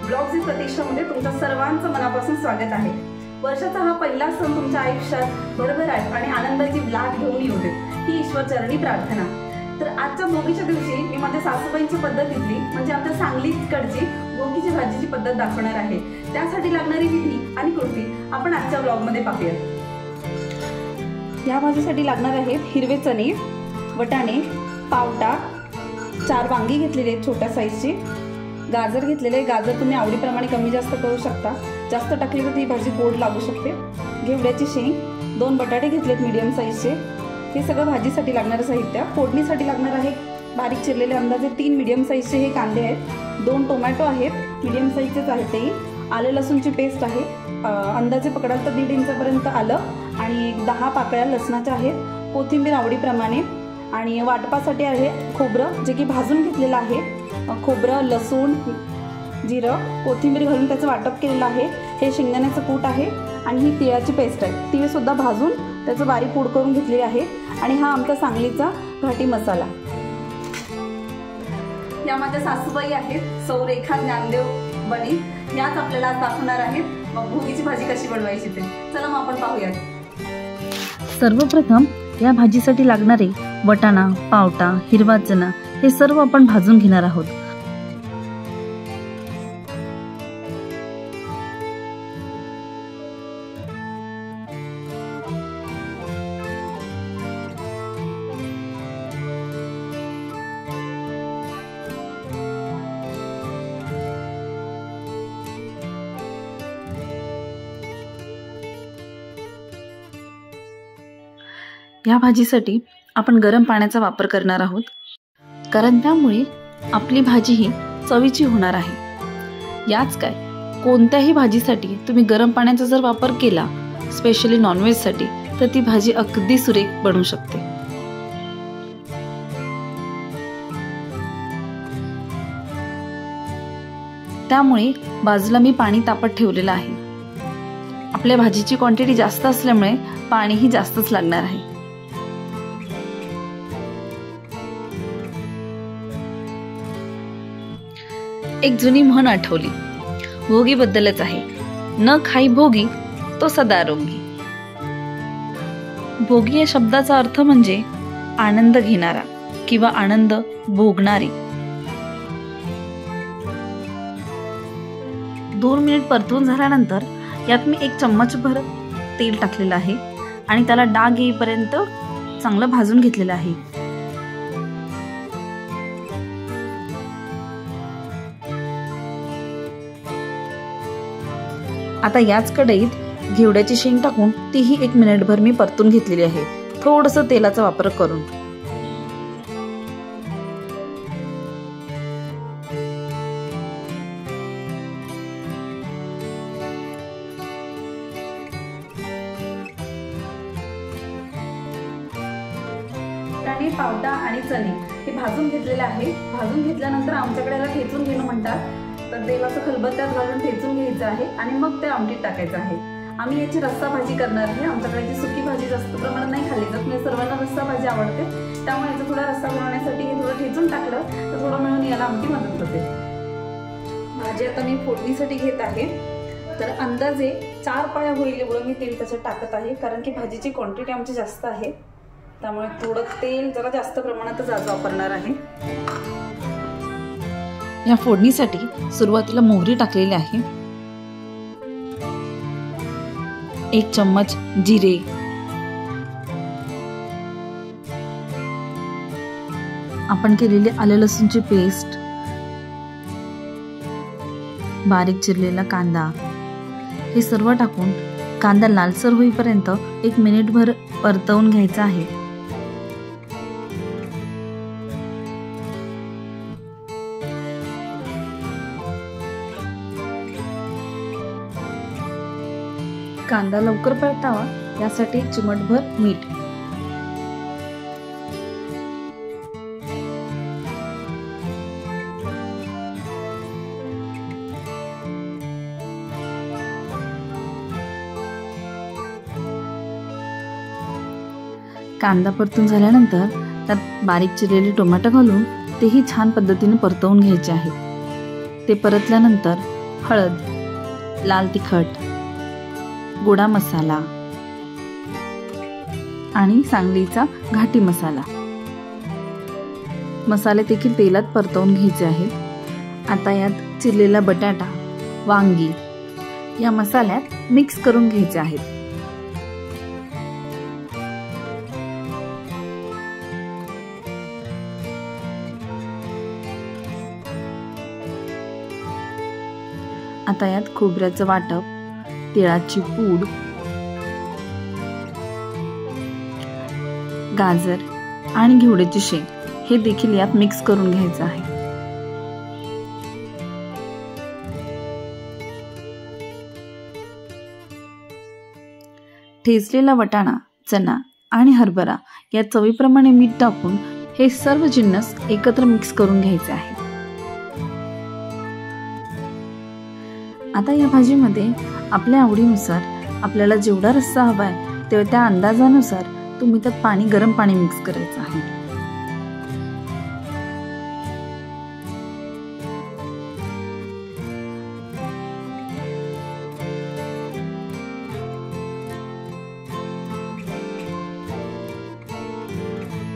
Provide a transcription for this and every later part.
Blogs in प्रतीक्षामध्ये तुमच्या सर्वांचं मनापासून स्वागत आहे। वर्षाचा हा पहिला सण तुमच्या आयुष्यात भरभराट आणि आनंदाची लाट घेऊन येऊ दे ही ईश्वर चरणी प्रार्थना। तर आजच्या भोगीच्या दिवशी मी माझ्या सासूबाईंची पद्धतीतली म्हणजे आमच्या सांगलीकडची भोगीची भाजीची पद्धत दाखवणार आहे। त्यासाठी लागणारी विधी आणि कृती आपण आजच्या ब्लॉगमध्ये पाहूया। या भाजीसाठी लागणार आहेत हिरवे चणे, वटाणे, पावटा, 4 वांगी घेतलेले आहेत छोट्या साईजची, गाजर घेतलेले, गाजर तुम्ही आवडीप्रमाणे कमी जास्त करू शकता, जास्त टाकली तर ती भाजी गोड लागू शकते, घेवड्याची शेंग, 2 बटाटे घेतलेत मीडियम साईजचे। हे सगळं भाजीसाठी लागणारं साहित्य। फोडणीसाठी लागणार आहे बारीक चिरलेले अंदाजे 3 मीडियम साईजचे हे कांदे आहेत, 2 टोमॅटो आहेत मीडियम साईजचेच आहेत तेही, आलं लसूणची पेस्ट आहे, अंदाजे पकडाल तर 1.5 इंचापर्यंत आलं आणि 10 पाकळ्या लसणाच्या आहेत, कोथिंबीर आवडीप्रमाणे, आणि वाटपासाठी आहे खोबरं जे की भाजून घेतलेलं आहे, खोबरं, लसूण, जिरं, कोथिंबीर घालून त्याचं वाटप केलेलं आहे। हे शेंगदाण्याचं कूट आहे आणि ही तिळाची पेस्ट आहे, तीळ सुद्धा भाजून त्याचं बारीक पूड करून घेतलेली आहे, आणि हा आमचा सांगलीचा घाटी मसाला। या माझ्या सासूबाई आहेत सौ रेखा ज्ञानदेव बनी, याच आपल्याला दाखवणार आहेत मग भोगीची भाजी कशी बनवायची ते। चला मग आपण पाहूयात। सर्वप्रथम या भाजीसाठी लागणारे वटाणा, पावटा, हिरवा चणा हे सर्व आपण भाजून घेणार आहोत। या भाजीसाठी आपण गरम पाण्याचा वापर करणार आहोत, कारण त्यामुळे आपली भाजी ही चवीची होणार आहे। याच काय कोणत्याही भाजीसाठी तुम्ही गरम पाण्याचा जर वापर केला, स्पेशली नॉनव्हेजसाठी, तर ती भाजी अगदी सुरेख बनू शकते। त्यामुळे बाजूला मी पाणी तापत ठेवलेलं आहे। आपल्या भाजीची क्वांटिटी जास्त असल्यामुळे पाणीही जास्तच लागणार आहे। एक जुनी म्हण आठवली, भोगी बद्दलच आहे, न खाई भोगी तो सदा रोगी। भोगी या शब्दाचा अर्थ म्हणजे आनंद घेणारा किंवा आनंद भोगणारी। 2 मिनिट परतवून झाल्यानंतर यात मी 1 चम्मचभर तेल टाकलेलं आहे आणि त्याला डाग येईपर्यंत चांगलं भाजून घेतलेलं आहे। आता याच कढईत घेवड्याची शेंग टाकून तीही 1 मिनिटभर मी परतून घेतलेली आहे, थोडंसं तेलाचा वापर करून। वटाणे, पावटा आणि चणे हे भाजून घेतलेले आहे। भाजून घेतल्यानंतर आमच्याकडे याला ठेचून घेणं म्हणतात, तर तेलाचं खलबत्त्यात घालून ठेचून घ्यायचं आहे आणि मग ते आमटीत टाकायचं आहे। आम्ही याची रस्सा भाजी करणार आहे। आमच्याकडे याची सुकी भाजी जास्त प्रमाणात नाही खाल्ली जात, म्हणजे सर्वांना रस्सा भाजी आवडते, त्यामुळे याचा थोडा रस्सा बनवण्यासाठी हे थोडं ठेचून टाकलं तर थोडं मिळून याला आमटी मदत होते। भाजी आता मी फोडणीसाठी घेत आहे, तर अंदाजे 4 पाळ्या होईल एवढं मी तेल त्याच्यात टाकत आहे, कारण की भाजीची क्वांटिटी आमची जास्त आहे, त्यामुळे थोडं तेल जरा जास्त प्रमाणातच आज वापरणार आहे। या फोडणीसाठी सुरुवातीला मोहरी टाकलेली आहे, 1 चम्मच जिरे, आपण केलेली आलं लसूणची पेस्ट, बारीक चिरलेला कांदा, हे सर्व टाकून कांदा लालसर होईपर्यंत 1 मिनिटभर परतवून घ्यायचा आहे। कांदा लवकर परतावा यासाठी 1 चिमटभर मीठ, कांदा परतून झाल्यानंतर त्यात बारीक चिरलेले टोमॅटो घालून तेही छान पद्धतीने परतवून घ्यायचे आहे। ते परतल्यानंतर हळद, लाल तिखट, गोडा मसाला आणि सांगलीचा घाटी मसाला. मसाले देखील तेलात परतवून घ्यायचे आहेत. आता यात चिरलेला बटाटा, वांगी या मसाल्यात मिक्स करून घ्यायचे आहेत. आता यात खोबऱ्याचं वाटप, तिळाची पूड, गाजर आणि घेवड्याची शेंग हे देखील यात मिक्स करून घ्यायचं आहे. ठेचलेला वाटाणा, चणा आणि हरभरा या चवीप्रमाणे मीठ टाकून हे सर्व जिन्नस एकत्र मिक्स करून घ्यायचे आहे. आता या भाजीमध्ये आपल्या आवडीनुसार आपल्याला जेवढा रस्सा हवा आहे तेव्हा त्या अंदाजानुसार तुम्ही त्यात गरम पाणी मिक्स करायचं आहे.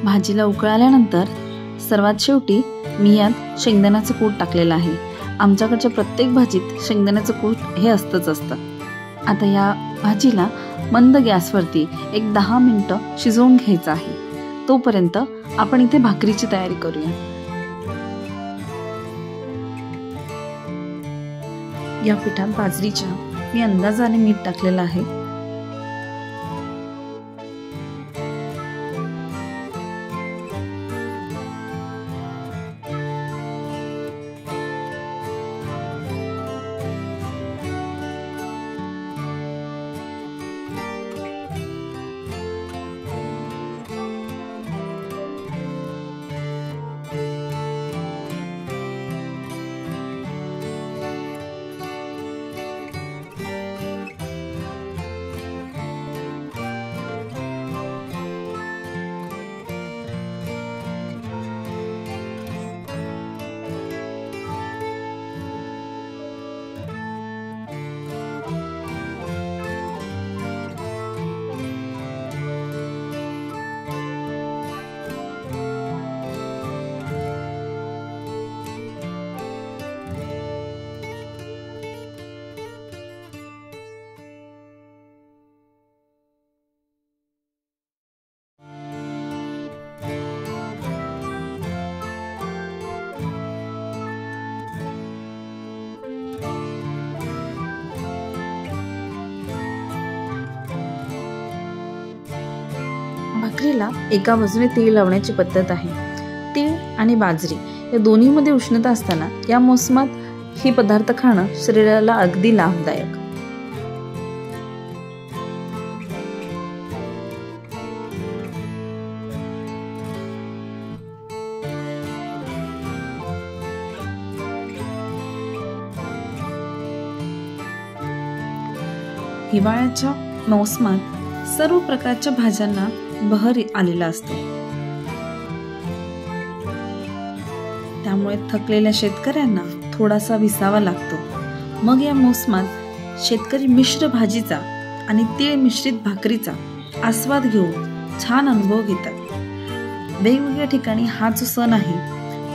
भाजीला उकळ आल्यानंतर सर्वात शेवटी मी यात शेंगदाण्याचं कूट टाकलेलं आहे. आमच्याकडच्या प्रत्येक भाजीत शेंगदाण्याचं कूट हे असतं. आता या भाजीला मंद गॅसवरती एक 10 मिनिटं शिजवून घ्यायचं आहे. तोपर्यंत आपण इथे भाकरीची तयारी करूया. या पिठात बाजरीच्या मी अंदाजाने मीठ टाकलेलं आहे. भाकरीला एका बाजूने तीळ लावण्याची पद्धत आहे. तीळ आणि बाजरी या दोन्हीमध्ये उष्णता असताना या मोसमात हे पदार्थ खाणं शरीराला अगदी लाभदायक. हिवाळ्याच्या मोसमात सर्व प्रकारच्या भाज्यांना बहर आलेला असतो. त्यामुळे थकलेल्या शेतकऱ्यांना थोडासा विसावा लागतो. मग या मोसमात शेतकरी मिश्र भाजीचा आणि तीळ मिश्रित भाकरीचा आस्वाद घेऊन छान अनुभव घेतात. वेगवेगळ्या ठिकाणी हा जो सण आहे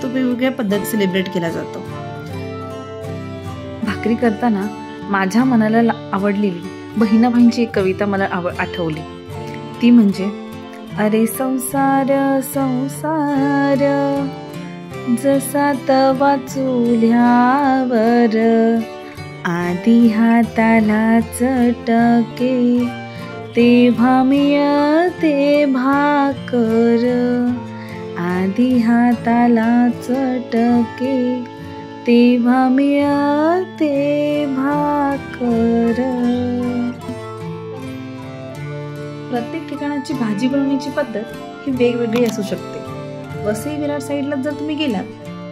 तो वेगवेगळ्या पद्धतीने सेलिब्रेट केला जातो. भाकरी करताना माझ्या मनाला आवडलेली बहिणाबाईंची एक कविता मला आठवली. ती म्हणजे, अरे संसार संसार जसा तवा चुल्यावर, आधी हाताला चटके तेव्हा मिळते भाकर, आधी हाताला चटके तेव्हा मिळते भाकर. प्रत्येक ठिकाणाची भाजी बनवण्याची पद्धत ही वेगवेगळी असू शकते. वसई विरार साईडला जर तुम्ही गेलात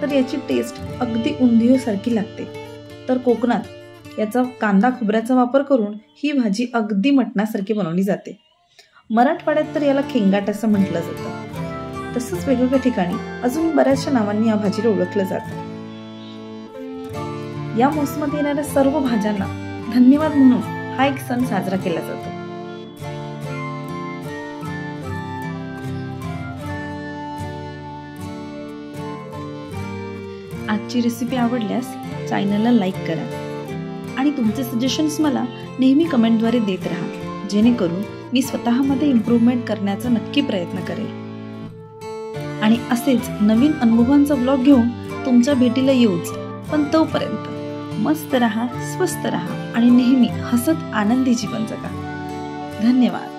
तर याची टेस्ट अगदी उंधियो सारखी लागते. तर कोकणात याचा कांदा खोबऱ्याचा वापर करून ही भाजी अगदी मटणासारखी बनवली जाते. मराठवाड्यात तर याला खेंगाट असं म्हटलं जातं. तसंच वेगवेगळ्या ठिकाणी अजून बऱ्याचशा नावांनी या भाजीला ओळखलं जातं. या मोसमात येणाऱ्या सर्व भाज्यांना धन्यवाद म्हणून हा एक सण साजरा केला जातो. आजची रेसिपी आवडल्यास चॅनलला लाईक करा आणि तुमचे सजेशन्स मला नेहमी कमेंटद्वारे देत राहा, जेणेकरून मी स्वतःमध्ये इम्प्रूव्हमेंट करण्याचा नक्की प्रयत्न करेल. आणि असेच नवीन अनुभवांचा व्लॉग घेऊन तुमच्या भेटीला येऊच. पण तोपर्यंत मस्त रहा, स्वस्त रहा आणि नेहमी हसत आनंदी जीवन जगा. धन्यवाद.